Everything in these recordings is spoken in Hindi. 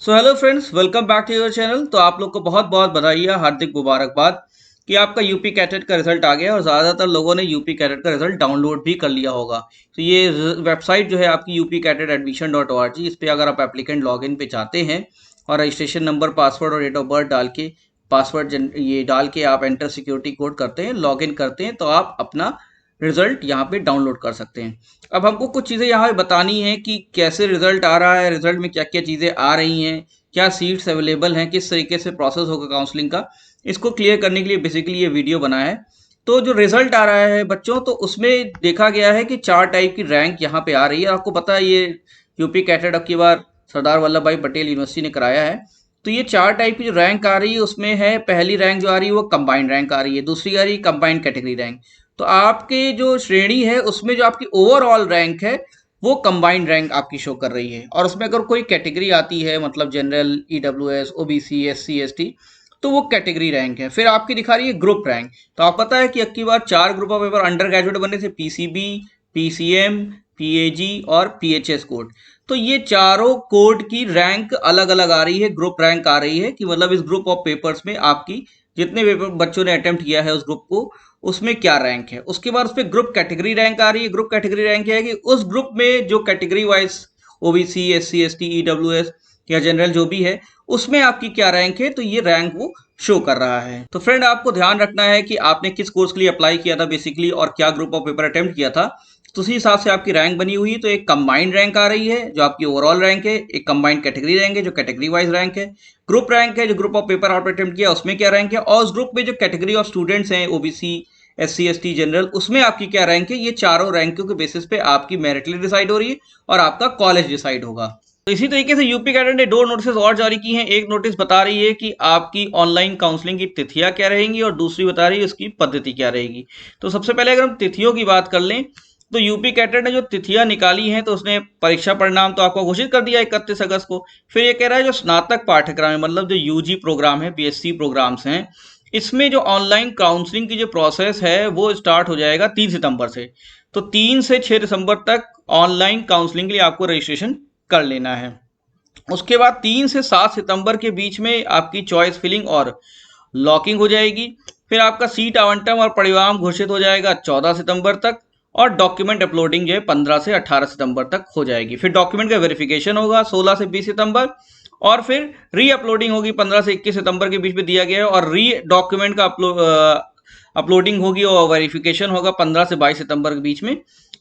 So hello friends, welcome back to your channel. तो आप लोग को बहुत बहुत बधाई, हार्दिक मुबारकबाद कि आपका यूपी कैटेट का रिजल्ट आ गया और ज़्यादातर लोगों ने यूपी कैटेट का रिजल्ट डाउनलोड भी कर लिया होगा। तो ये वेबसाइट जो है आपकी upcatetetadmission.org, इस पे अगर आप एप्लीकेंट लॉगिन पे जाते हैं और रजिस्ट्रेशन नंबर, पासवर्ड और डेट ऑफ बर्थ डाल के पासवर्ड ये डाल के आप एंटर सिक्योरिटी कोड करते हैं, लॉगिन करते हैं, तो आप अपना रिजल्ट यहाँ पे डाउनलोड कर सकते हैं। अब हमको कुछ चीज़ें यहाँ पे बतानी है कि कैसे रिजल्ट आ रहा है, रिजल्ट में क्या क्या चीज़ें आ रही हैं, क्या सीट्स अवेलेबल हैं, किस तरीके से प्रोसेस होगा काउंसलिंग का। इसको क्लियर करने के लिए बेसिकली ये वीडियो बना है। तो जो रिजल्ट आ रहा है बच्चों, तो उसमें देखा गया है कि 4 टाइप की रैंक यहाँ पे आ रही है। आपको पता है ये यूपी कैटेट अब की बार सरदार वल्लभ भाई पटेल यूनिवर्सिटी ने कराया है। तो ये 4 टाइप की जो रैंक आ रही है उसमें है, पहली रैंक जो आ रही है वो कंबाइंड रैंक आ रही है, दूसरी आ रही है कंबाइंड कैटेगरी रैंक। तो आपके जो श्रेणी है उसमें जो आपकी ओवरऑल रैंक है वो कंबाइंड रैंक आपकी शो कर रही है। और उसमें अगर कोई कैटेगरी आती है, मतलब general, EWS, OBC, SC, ST, तो वो कैटेगरी रैंक है। फिर आपकी दिखा रही है ग्रुप रैंक। तो आप पता है कि अब की बार 4 group of paper under graduate बने थे, पीसीबी, पीसीएम, पीएजी और पीएचएस कोड। तो ये चारों कोड की रैंक अलग अलग आ रही है, ग्रुप रैंक आ रही है कि मतलब इस ग्रुप ऑफ पेपर्स में आपकी जितने पेपर बच्चों ने अटेम्प्ट किया है उस ग्रुप को, उसमें क्या रैंक है। उसके बाद उस पर ग्रुप कैटेगरी रैंक आ रही है। ग्रुप कैटेगरी रैंक क्या है कि उस ग्रुप में जो category wise OBC, SC, ST, EWS या जनरल जो भी है, उसमें आपकी क्या रैंक है, तो ये रैंक वो शो कर रहा है। तो फ्रेंड, आपको ध्यान रखना है कि आपने किस कोर्स के लिए अप्लाई किया था बेसिकली, और क्या ग्रुप ऑफ पेपर अटेम्प्ट किया था, तो उसी हिसाब से आपकी रैंक बनी हुई है। तो एक कंबाइंड रैंक आ रही है जो आपकी ओवरऑल रैंक है, एक कंबाइंड कैटेगरी रैंक है जो कैटेगरी वाइज रैंक है, ग्रुप रैंक है जो ग्रुप ऑफ पेपर आपने अटेम्प्ट किया उसमें क्या रैंक है, और उस ग्रुप में जो कैटेगरी ऑफ स्टूडेंट्स हैं, ओबीसी, एससी, एसटी, जनरल, उसमें आपकी क्या रैंक है। ये चारों रैंकों के बेसिस पे आपकी मेरिट लिस्ट डिसाइड हो रही है और आपका कॉलेज डिसाइड होगा। तो इसी तरीके से यूपी कैडेट ने 2 नोटिस और जारी की हैं। एक नोटिस बता रही है कि आपकी ऑनलाइन काउंसलिंग की तिथियां क्या रहेंगी और दूसरी बता रही है उसकी पद्धति क्या रहेगी। तो सबसे पहले अगर हम तिथियों की बात कर लें, तो यूपी कैडेट ने जो तिथियां निकाली हैं, तो उसने परीक्षा परिणाम तो आपको घोषित कर दिया 31 अगस्त को। फिर ये कह रहा है जो स्नातक पाठ्यक्रम है, मतलब जो यूजी प्रोग्राम है, बीएससी प्रोग्राम्स हैं, इसमें जो ऑनलाइन काउंसलिंग की जो प्रोसेस है वो स्टार्ट हो जाएगा 3 सितंबर से। तो 3 से 6 दिसंबर तक ऑनलाइन काउंसलिंग के लिए आपको रजिस्ट्रेशन कर लेना है। उसके बाद 3 से 7 सितंबर के बीच में आपकी चॉइस फिलिंग और लॉकिंग हो जाएगी। फिर आपका सीट आवंटन और परिणाम घोषित हो जाएगा 14 सितंबर तक। और डॉक्यूमेंट अपलोडिंग जो है 15 से 18 सितंबर तक हो जाएगी। फिर डॉक्यूमेंट का वेरिफिकेशन होगा 16 से 20 सितंबर। और फिर री अपलोडिंग होगी 15 से 21 सितंबर के बीच में दिया गया है। और री डॉक्यूमेंट का अपलोडिंग होगी और वेरिफिकेशन होगा 15 से 22 सितंबर के बीच में।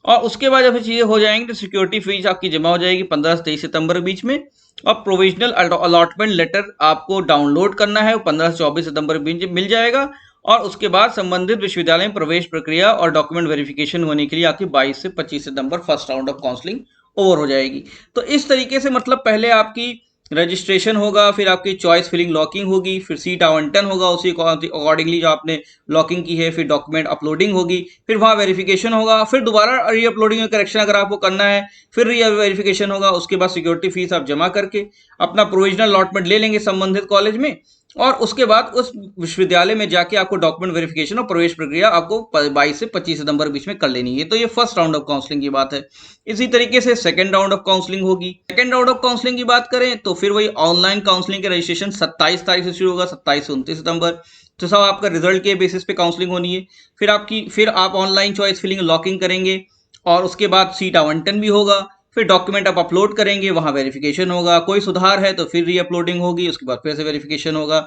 और उसके बाद जब ये चीज़ें हो जाएंगी तो सिक्योरिटी फीस आपकी जमा हो जाएगी 15 से 23 सितंबर के बीच में। और प्रोविजनल अलॉटमेंट लेटर आपको डाउनलोड करना है, वो 15 से 24 सितंबर के बीच में मिल जाएगा। और उसके बाद संबंधित विश्वविद्यालय में प्रवेश प्रक्रिया और डॉक्यूमेंट वेरिफिकेशन होने के लिए आपकी 22 से 25 सितंबर first round of counselling over हो जाएगी। तो इस तरीके से मतलब पहले आपकी रजिस्ट्रेशन होगा, फिर आपकी चॉइस फिलिंग लॉकिंग होगी, फिर सीट आवंटन होगा उसी अकॉर्डिंगली जो आपने लॉकिंग की है, फिर डॉक्यूमेंट अपलोडिंग होगी, फिर वहाँ वेरिफिकेशन होगा, फिर दोबारा री अपलोडिंग में करेक्शन अगर आपको करना है, फिर री वेरिफिकेशन होगा। उसके बाद सिक्योरिटी फीस आप जमा करके अपना प्रोविजनल अलॉटमेंट ले लेंगे संबंधित कॉलेज में। और उसके बाद उस विश्वविद्यालय में जाके आपको डॉक्यूमेंट वेरिफिकेशन और प्रवेश प्रक्रिया आपको 22 से 25 सितंबर के बीच में कर लेनी है। तो ये फर्स्ट राउंड ऑफ काउंसलिंग की बात है। इसी तरीके से सेकंड राउंड ऑफ काउंसलिंग होगी। सेकंड राउंड ऑफ काउंसलिंग की बात करें तो फिर वही ऑनलाइन काउंसलिंग के रजिस्ट्रेशन 27 तारीख से शुरू होगा, 27 से 29 सितंबर। तो सब आपका रिजल्ट के बेसिस पे काउंसलिंग होनी है। फिर आप ऑनलाइन चॉइस फिलिंग लॉकिंग करेंगे और उसके बाद सीट आवंटन भी होगा। फिर डॉक्यूमेंट आप अपलोड करेंगे, वहाँ वेरिफिकेशन होगा, कोई सुधार है तो फिर री अपलोडिंग होगी, उसके बाद फिर से वेरिफिकेशन होगा।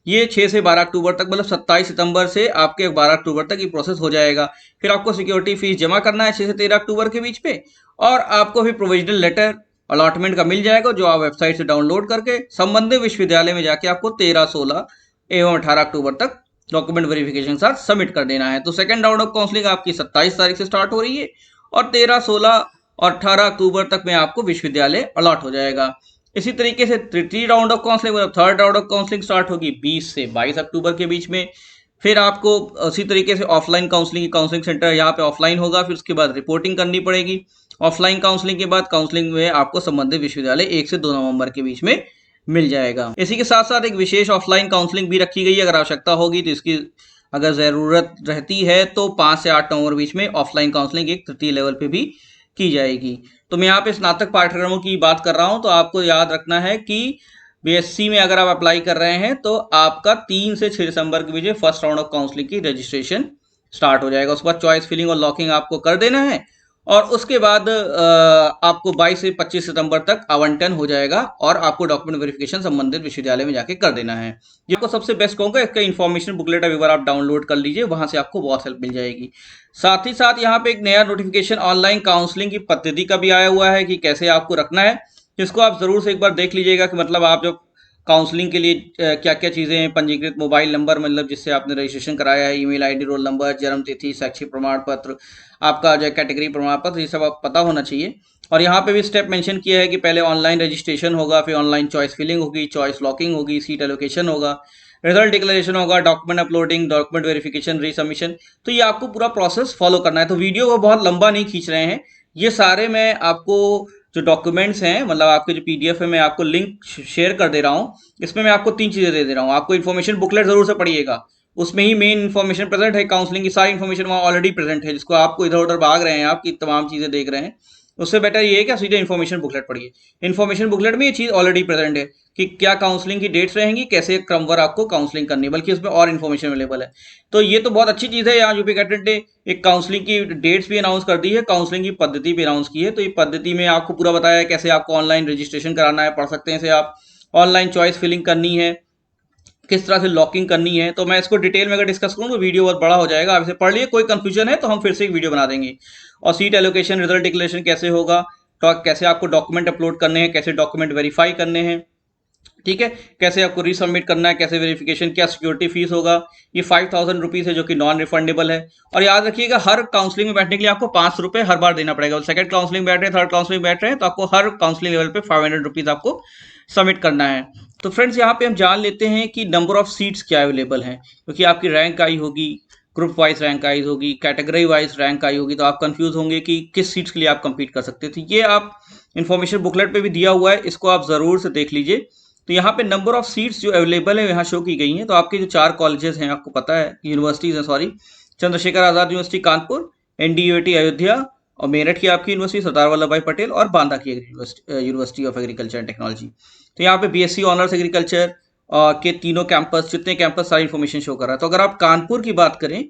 ये 6 से 12 अक्टूबर तक, मतलब 27 सितंबर से आपके 12 अक्टूबर तक ये प्रोसेस हो जाएगा। फिर आपको सिक्योरिटी फीस जमा करना है 6 से 13 अक्टूबर के बीच पे। और आपको फिर प्रोविजनल लेटर अलॉटमेंट का मिल जाएगा जो आप वेबसाइट से डाउनलोड करके संबंधित विश्वविद्यालय में जाके आपको 13, 16 एवं 18 अक्टूबर तक डॉक्यूमेंट वेरिफिकेशन के साथ सबमिट कर देना है। तो सेकंड राउंड ऑफ काउंसलिंग आपकी 27 तारीख से स्टार्ट हो रही है और 13, 16 और 18 अक्टूबर तक में आपको विश्वविद्यालय अलॉट हो जाएगा। इसी तरीके से तृतीय राउंड ऑफ काउंसलिंग, मतलब third round of counselling start होगी 20 से 22 अक्टूबर के बीच में। फिर आपको उसी तरीके से ऑफलाइन काउंसलिंग, काउंसलिंग सेंटर यहाँ पे ऑफलाइन होगा, फिर उसके बाद रिपोर्टिंग करनी पड़ेगी। ऑफलाइन काउंसलिंग के बाद काउंसलिंग में आपको संबंधित विश्वविद्यालय 1 से 2 नवंबर के बीच में मिल जाएगा। इसी के साथ साथ एक विशेष ऑफलाइन काउंसलिंग भी रखी गई है। अगर आवश्यकता होगी तो इसकी अगर ज़रूरत रहती है तो 5 से 8 नवंबर बीच में ऑफलाइन काउंसलिंग एक तृतीय लेवल पे भी की जाएगी। तो मैं यहाँ पे स्नातक पाठ्यक्रमों की बात कर रहा हूँ, तो आपको याद रखना है कि बीएससी में अगर आप अप्लाई कर रहे हैं तो आपका 3 से 6 दिसंबर के बीच फर्स्ट राउंड ऑफ काउंसलिंग की रजिस्ट्रेशन स्टार्ट हो जाएगा। उसके बाद चॉइस फिलिंग और लॉकिंग आपको कर देना है और उसके बाद आपको 22 से 25 सितंबर तक आवंटन हो जाएगा और आपको डॉक्यूमेंट वेरिफिकेशन संबंधित विश्वविद्यालय में जाके कर देना है। ये आपको सबसे बेस्ट कहूँगा, इसका इन्फॉर्मेशन बुकलेट अभी बार आप डाउनलोड कर लीजिए, वहां से आपको बहुत हेल्प मिल जाएगी। साथ ही साथ यहाँ पे एक नया नोटिफिकेशन ऑनलाइन काउंसलिंग की पद्धति का भी आया हुआ है कि कैसे आपको रखना है, जिसको आप जरूर से एक बार देख लीजिएगा कि मतलब आप जो काउंसलिंग के लिए क्या क्या चीज़ें हैं, पंजीकृत मोबाइल नंबर मतलब जिससे आपने रजिस्ट्रेशन कराया है, ईमेल आईडी, रोल नंबर, जन्म तिथि, शैक्षिक प्रमाण पत्र, आपका जो कैटेगरी प्रमाण पत्र, ये सब आप पता होना चाहिए। और यहाँ पे भी स्टेप मेंशन किया है कि पहले ऑनलाइन रजिस्ट्रेशन होगा, फिर ऑनलाइन चॉइस फिलिंग होगी, चॉइस लॉकिंग होगी, सीट एलोकेशन होगा, रिजल्ट डिक्लेरेशन होगा, डॉक्यूमेंट अपलोडिंग, डॉक्यूमेंट वेरिफिकेशन, रीसबमिशन। तो ये आपको पूरा प्रोसेस फॉलो करना है। तो वीडियो को बहुत लंबा नहीं खींच रहे हैं, ये सारे मैं आपको जो डॉक्यूमेंट्स हैं, मतलब आपके जो पीडीएफ है, मैं आपको लिंक शेयर कर दे रहा हूँ। इसमें मैं आपको 3 चीज़ें दे रहा हूँ। आपको इन्फॉर्मेशन बुकलेट जरूर से पढ़िएगा, उसमें ही मेन इन्फॉर्मेशन प्रेजेंट है। काउंसलिंग की सारी इन्फॉर्मेशन वहाँ ऑलरेडी प्रेजेंट है, जिसको आपको इधर उधर भाग रहे हैं, आपकी तमाम चीज़ें देख रहे हैं, उससे बेटर ये है कि सीधे इन्फॉर्मेशन बुकलेट पढ़िए। इन्फॉर्मेशन बुकलेट में ये चीज़ ऑलरेडी प्रेजेंट है कि क्या काउंसलिंग की डेट्स रहेंगी, कैसे क्रमवार आपको काउंसलिंग करनी है, बल्कि उसमें और इन्फॉर्मेशन अवेलेबल है। तो ये तो बहुत अच्छी चीज़ है। यहाँ यूपी कैडेट ने एक काउंसलिंग की डेट्स भी अनाउंस कर दी है, काउंसलिंग की पद्धति भी अनाउंस की है। तो ये पद्धति में आपको पूरा बताया है कैसे आपको ऑनलाइन रजिस्ट्रेशन कराना है, पढ़ सकते हैं इसे आप, ऑनलाइन चॉइस फिलिंग करनी है, किस तरह से लॉकिंग करनी है। तो मैं इसको डिटेल में अगर डिस्कस करूँ तो वीडियो बहुत बड़ा हो जाएगा, आप इसे पढ़ लिए, कोई कंफ्यूजन है तो हम फिर से एक वीडियो बना देंगे। और सीट एलोकेशन, रिजल्ट डिक्लेरेशन कैसे होगा, तो कैसे आपको डॉक्यूमेंट अपलोड करने हैं, कैसे डॉक्यूमेंट वेरीफाई करने हैं, ठीक है, कैसे आपको रीसबमिट करना है, कैसे वेरिफिकेशन, क्या सिक्योरिटी फीस होगा। ये 5000 रुपीज़ है जो कि नॉन रिफंडेबल है। और याद रखिएगा, हर काउंसलिंग में बैठने के लिए आपको 5 रुपये हर बार देना पड़ेगा। सेकंड काउंसलिंग बैठ रहे हैं, थर्ड काउंसलिंग बैठ रहे हैं, तो आपको हर काउंसलिंग लेवल पे 500 रुपीज़ आपको सबमिट करना है। तो फ्रेंड्स, यहाँ पे हम जान लेते हैं कि नंबर ऑफ सीट्स क्या अवेलेबल हैं, क्योंकि आपकी रैंक आई होगी, ग्रुप वाइज रैंक आई होगी, कैटेगरी वाइज रैंक आई होगी, तो आप कंफ्यूज होंगे कि किस सीट्स के लिए आप कंपीट कर सकते हैं। तो ये आप इन्फॉर्मेशन बुकलेट पे भी दिया हुआ है, इसको आप ज़रूर से देख लीजिए। तो यहाँ पे नंबर ऑफ सीट्स जो अवेलेबल है यहाँ शो की गई हैं। तो आपके जो 4 कॉलेजेस हैं, आपको पता है, यूनिवर्सिटीज़ हैं, सॉरी, चंद्रशेखर आज़ाद यूनिवर्सिटी कानपुर, एनडीयूटी अयोध्या, और मेरठ की आपकी यूनिवर्सिटी सरदार वल्लभ भाई पटेल, और बांदा की university of agriculture and technology. तो यहाँ पे बीएससी ऑनर्स एग्रीकल्चर के तीनों कैंपस, जितने कैंपस, सारी इन्फॉर्मेशन शो कर रहा है। तो अगर आप कानपुर की बात करें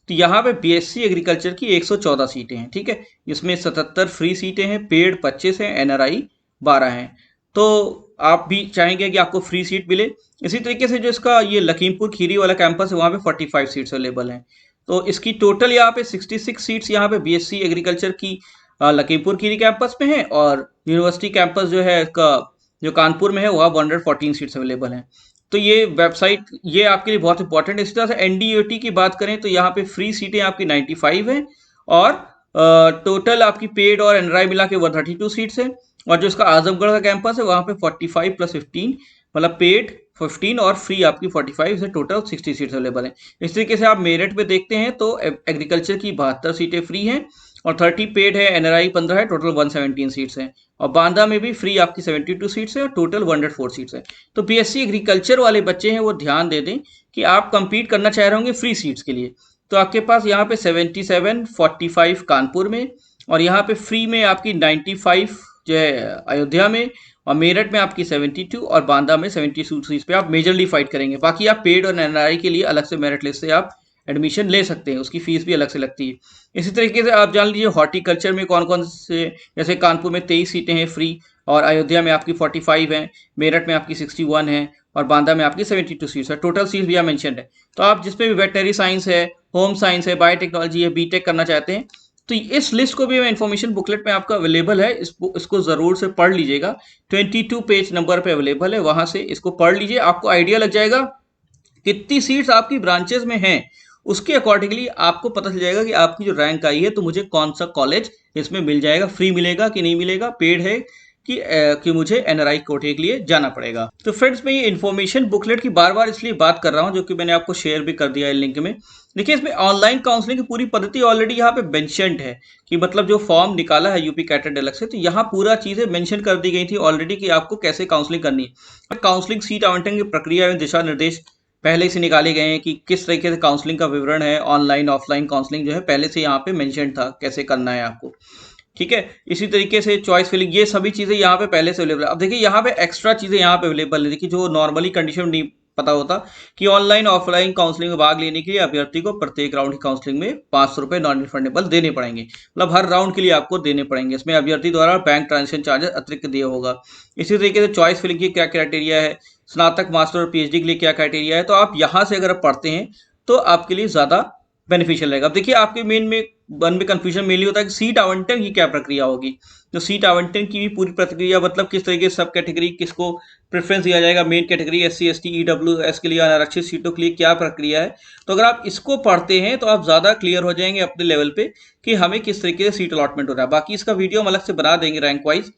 तो यहाँ पे बीएससी एग्रीकल्चर की 114 सीटें हैं, ठीक है। इसमें 77 फ्री सीटें हैं, पेड 25 हैं, एनआरआई 12 हैं। तो आप भी चाहेंगे कि आपको फ्री सीट मिले। इसी तरीके से जो इसका ये लखीमपुर खीरी वाला कैंपस है, वहाँ पे 45 सीट्स अवेलेबल हैं। तो इसकी टोटल यहाँ पे 66 सीट्स यहाँ पे बीएससी एग्रीकल्चर की लखीमपुर खीरी कैंपस में है, और यूनिवर्सिटी कैंपस जो है इसका, जो कानपुर में है, वहाँ 114 सीट्स अवेलेबल हैं। तो ये वेबसाइट ये आपके लिए बहुत इंपॉर्टेंट है। इसी तरह से एनडीयूटी की बात करें तो यहाँ पे फ्री सीटें आपकी 95 हैं, और टोटल आपकी पेड और एनआरआई मिला के 132 सीट्स हैं। और जो इसका आजमगढ़ का कैंपस है, वहाँ पे 45 + 15, मतलब पेड 15 और फ्री आपकी 45 से टोटल 60 सीट्स अवेलेबल हैं। इस तरीके से आप मेरिट में देखते हैं तो एग्रीकल्चर की 72 सीटें फ्री हैं, और 30 पेड है, एनआरआई 15 है, टोटल 117 सीट्स हैं। और बांदा में भी फ्री आपकी 72 सीट्स हैं, और टोटल 104 सीट्स हैं। तो बीएससी एग्रीकल्चर वाले बच्चे हैं वो ध्यान दे दें कि आप कंपीट करना चाह रहे होंगे फ्री सीट्स के लिए। तो आपके पास यहाँ पे 77, 45 कानपुर में, और यहाँ पे फ्री में आपकी 95 जो है अयोध्या में, और मेरठ में आपकी 72, और बांदा में 72 सीट्स पे आप मेजरली फाइट करेंगे। बाकी आप पेड और एनआरआई के लिए अलग से मेरिट लिस्ट से आप एडमिशन ले सकते हैं, उसकी फीस भी अलग से लगती है। इसी तरीके से आप जान लीजिए हॉर्टिकल्चर में कौन कौन से, जैसे कानपुर में 23 सीटें हैं फ्री, और अयोध्या में आपकी 45 हैं, मेरठ में आपकी 61 है, और बांदा में आपकी 72 सीट्स है। टोटल सीट्स भी यहाँ मेंशन है। तो आप जिसपे भी वेटनरी साइंस है, होम साइंस है, बायोटेक्नोलॉजी है, बीटेक करना चाहते हैं, तो इस लिस्ट को भी इन्फॉर्मेशन बुकलेट में आपका अवेलेबल है। इसको ज़रूर से पढ़ लीजिएगा। 22 पेज नंबर पे अवेलेबल है, वहाँ से इसको पढ़ लीजिए, आपको आइडिया लग जाएगा कितनी सीट्स आपकी ब्रांचेस में हैं। उसके अकॉर्डिंगली आपको पता चल जाएगा कि आपकी जो रैंक आई है तो मुझे कौन सा कॉलेज इसमें मिल जाएगा, फ्री मिलेगा कि नहीं मिलेगा, पेड है कि मुझे एनआरआई कोटे के लिए जाना पड़ेगा। तो फ्रेंड्स, मैं ये इन्फॉर्मेशन बुकलेट की बार बार इसलिए बात कर रहा हूँ, जो कि मैंने आपको शेयर भी कर दिया है लिंक में। देखिए, इसमें ऑनलाइन काउंसलिंग की पूरी पद्धति ऑलरेडी यहाँ पे मेंशन्ड है, कि मतलब जो फॉर्म निकाला है यूपी कैटेट अलग से, तो यहाँ पूरा चीज़ें मेंशन कर दी गई थी ऑलरेडी कि आपको कैसे काउंसलिंग करनी है। काउंसलिंग सीट आवंटन की प्रक्रिया में दिशा निर्देश पहले से निकाले गए हैं कि किस तरीके से काउंसलिंग का विवरण है, ऑनलाइन ऑफलाइन काउंसलिंग जो है पहले से यहाँ पे मेंशन था कैसे करना है आपको। ठीक है। इसी तरीके से चॉइस फिलिंग, ये सभी चीज़ें यहाँ पे पहले से अवेलेबल है। अब देखिए यहाँ पे एक्स्ट्रा चीज़ें यहाँ पे अवेलेबल है, देखिए जो नॉर्मली कंडीशन नहीं पता होता कि ऑनलाइन ऑफलाइन काउंसलिंग में भाग लेने के लिए अभ्यर्थी को प्रत्येक राउंड की काउंसलिंग में 500 रुपये नॉन रिफंडेबल देने पड़ेंगे, मतलब हर राउंड के लिए आपको देने पड़ेंगे। इसमें अभ्यर्थी द्वारा बैंक ट्रांजेक्शन चार्जेस अतिरिक्त दिया होगा। इसी तरीके से चॉइस फिलिंग की क्या क्राइटेरिया है, स्नातक मास्टर और पीएचडी के लिए क्या क्राइटेरिया है, तो आप यहाँ से अगर पढ़ते हैं तो आपके लिए ज़्यादा बेनिफिशियल रहेगा। अब देखिए आपके मेन में मन में कंफ्यूजन मेनली होता है कि सीट आवंटन की क्या प्रक्रिया होगी। तो सीट आवंटन की भी पूरी प्रक्रिया, मतलब किस तरीके से सब कैटेगरी किसको प्रेफरेंस दिया जाएगा, main category SC ST EWS के लिए आरक्षित सीटों के लिए क्या प्रक्रिया है। तो अगर आप इसको पढ़ते हैं तो आप ज़्यादा क्लियर हो जाएंगे अपने लेवल पे कि हमें किस तरीके से सीट अलॉटमेंट हो रहा है। बाकी इसका वीडियो हम अलग से बना देंगे रैंक वाइज।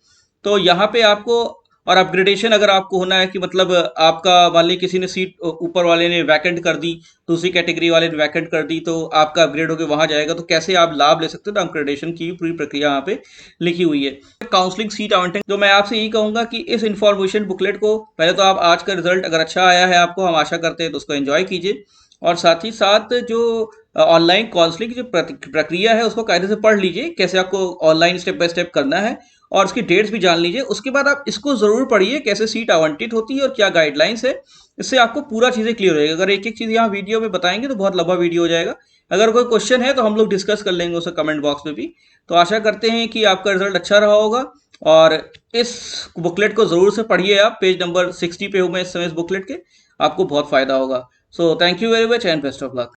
तो यहाँ पे आपको, और अपग्रेडेशन अगर आपको होना है कि मतलब आपका मान ली किसी ने सीट ऊपर वाले ने वैकेंट कर दी, दूसरी कैटेगरी वाले ने वैकेंट कर दी, तो आपका अपग्रेड होकर वहां जाएगा, तो कैसे आप लाभ ले सकते हो, तो अपग्रेडेशन की पूरी प्रक्रिया यहाँ पे लिखी हुई है। काउंसलिंग सीट आवंटन, जो मैं आपसे यही कहूंगा कि इस इन्फॉर्मेशन बुकलेट को पहले तो आप आज का रिजल्ट अगर अच्छा आया है आपको, हम आशा करते हैं, तो उसको एंजॉय कीजिए, और साथ ही साथ जो ऑनलाइन काउंसलिंग की जो प्रक्रिया है उसको कायदे से पढ़ लीजिए, कैसे आपको ऑनलाइन स्टेप बाय स्टेप करना है, और उसकी डेट्स भी जान लीजिए। उसके बाद आप इसको जरूर पढ़िए कैसे सीट आवंटित होती है और क्या गाइडलाइंस है। इससे आपको पूरा चीजें क्लियर हो जाएगी। अगर एक एक चीज यहाँ वीडियो में बताएंगे तो बहुत लंबा वीडियो हो जाएगा। अगर कोई क्वेश्चन है तो हम लोग डिस्कस कर लेंगे उसे कमेंट बॉक्स में भी। तो आशा करते हैं कि आपका रिजल्ट अच्छा रहा होगा, और इस बुकलेट को जरूर से पढ़िए। आप पेज नंबर 60 पे हूँ मैं इस समय इस बुकलेट के, आपको बहुत फायदा होगा। So thank you very much and best of luck.